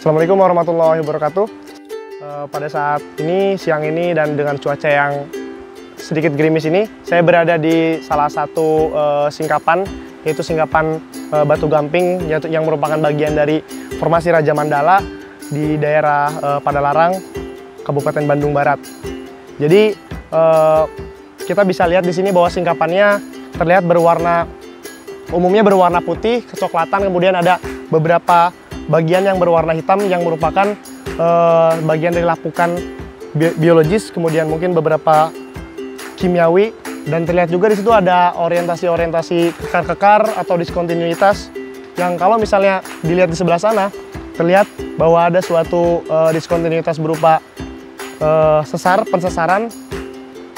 Assalamualaikum warahmatullahi wabarakatuh. Pada saat ini, siang ini, dan dengan cuaca yang sedikit gerimis ini, saya berada di salah satu singkapan, yaitu singkapan Batu Gamping, yang merupakan bagian dari formasi Raja Mandala di daerah Padalarang, Kabupaten Bandung Barat. Jadi kita bisa lihat di sini bahwa singkapannya terlihat umumnya berwarna putih, kecoklatan, kemudian ada beberapa bagian yang berwarna hitam yang merupakan bagian dari lapukan biologis, kemudian mungkin beberapa kimiawi, dan terlihat juga di situ ada orientasi-orientasi kekar-kekar atau diskontinuitas yang kalau misalnya dilihat di sebelah sana terlihat bahwa ada suatu diskontinuitas berupa pensesaran,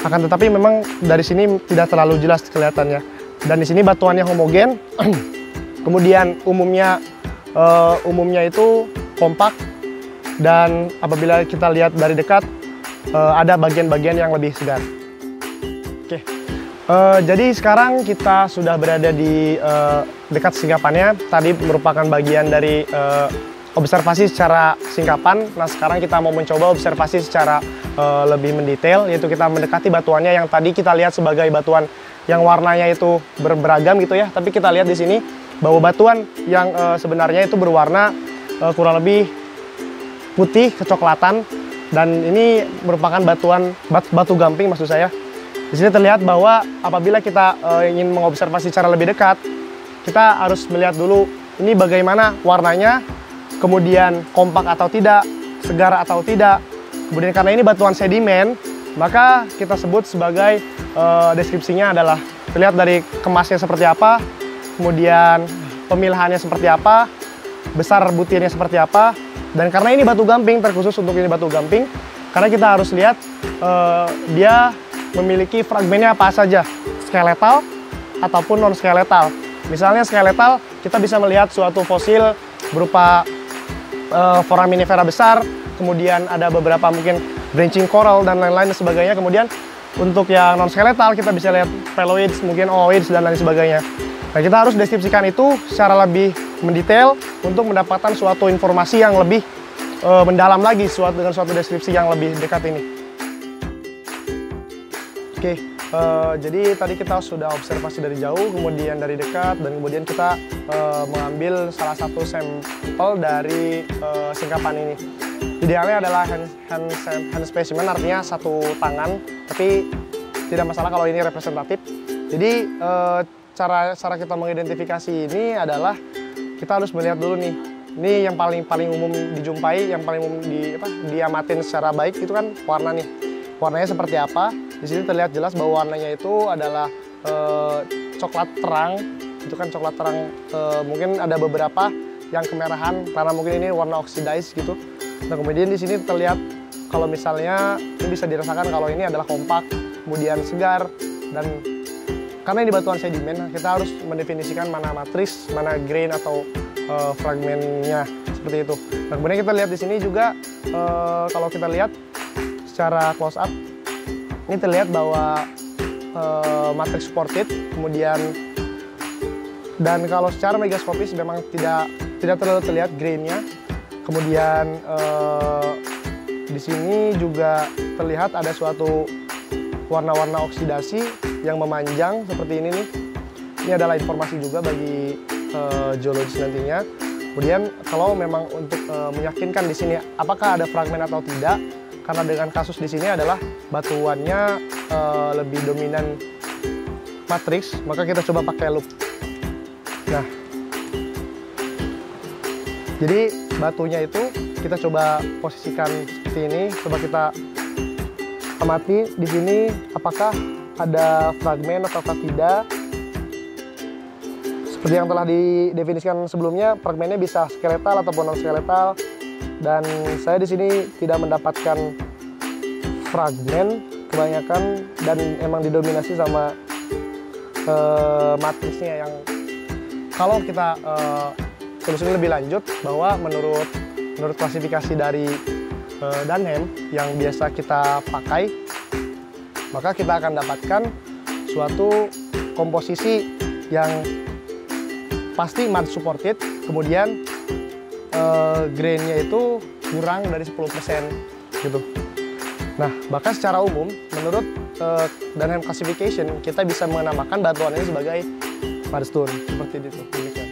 akan tetapi memang dari sini tidak terlalu jelas kelihatannya. Dan di sini batuannya homogen, kemudian umumnya itu kompak, dan apabila kita lihat dari dekat ada bagian-bagian yang lebih segar. Oke, jadi sekarang kita sudah berada di dekat singkapannya. Tadi merupakan bagian dari observasi secara singkapan. Nah, sekarang kita mau mencoba observasi secara lebih mendetail, yaitu kita mendekati batuannya yang tadi kita lihat sebagai batuan yang warnanya itu beragam gitu ya. Tapi kita lihat di sini bahwa batuan yang sebenarnya itu berwarna kurang lebih putih kecoklatan, dan ini merupakan batu gamping maksud saya. Di sini terlihat bahwa apabila kita ingin mengobservasi secara lebih dekat, kita harus melihat dulu ini bagaimana warnanya, kemudian kompak atau tidak, segar atau tidak. Kemudian karena ini batuan sedimen, maka kita sebut sebagai deskripsinya adalah terlihat dari kemasnya seperti apa, kemudian pemilahannya seperti apa, besar butirnya seperti apa. Dan karena ini batu gamping, terkhusus untuk ini batu gamping, karena kita harus lihat dia memiliki fragmennya apa saja, skeletal ataupun non skeletal. Misalnya skeletal, kita bisa melihat suatu fosil berupa foraminifera besar, kemudian ada beberapa mungkin branching coral dan lain-lain dan sebagainya. Kemudian untuk yang non skeletal kita bisa lihat paleoids, mungkin ooids dan lain sebagainya. Nah, kita harus deskripsikan itu secara lebih mendetail untuk mendapatkan suatu informasi yang lebih mendalam lagi dengan suatu deskripsi yang lebih dekat ini. Oke, jadi tadi kita sudah observasi dari jauh, kemudian dari dekat, dan kemudian kita mengambil salah satu sampel dari singkapan ini. Idealnya adalah hand specimen, artinya satu tangan, tapi tidak masalah kalau ini representatif. Jadi cara kita mengidentifikasi ini adalah kita harus melihat dulu nih. Ini yang paling umum dijumpai, yang paling umum diamatin secara baik itu kan warna nih. Warnanya seperti apa? Di sini terlihat jelas bahwa warnanya itu adalah coklat terang. Itu kan coklat terang. Mungkin ada beberapa yang kemerahan karena mungkin ini warna oxidized gitu. Nah, kemudian di sini terlihat kalau misalnya ini bisa dirasakan kalau ini adalah kompak, kemudian segar, dan karena ini batuan sedimen, kita harus mendefinisikan mana matris, mana grain atau fragmennya seperti itu. Nah, kemudian kita lihat di sini juga kalau kita lihat secara close up, ini terlihat bahwa matrix supported, kemudian dan kalau secara megaskopis memang tidak terlalu terlihat grainnya. Kemudian di sini juga terlihat ada suatu warna-warna oksidasi yang memanjang seperti ini nih. Ini adalah informasi juga bagi geologis nantinya. Kemudian kalau memang untuk meyakinkan di sini apakah ada fragmen atau tidak, karena dengan kasus di sini adalah batuannya lebih dominan matriks, maka kita coba pakai loop. Nah, jadi batunya itu kita coba posisikan seperti ini. Coba kita amati di sini apakah ada fragmen ataukah tidak. Seperti yang telah didefinisikan sebelumnya, fragmennya bisa skeletal ataupun non skeletal. Dan saya di sini tidak mendapatkan fragmen kebanyakan, dan emang didominasi sama matriksnya yang kalau kita telusuri lebih lanjut bahwa menurut klasifikasi dari Dunham yang biasa kita pakai, maka kita akan dapatkan suatu komposisi yang pasti mud supported, kemudian grainnya itu kurang dari 10% gitu. Nah, bahkan secara umum menurut Dunham Classification kita bisa menamakan batuan ini sebagai mudstone seperti itu. Demikian.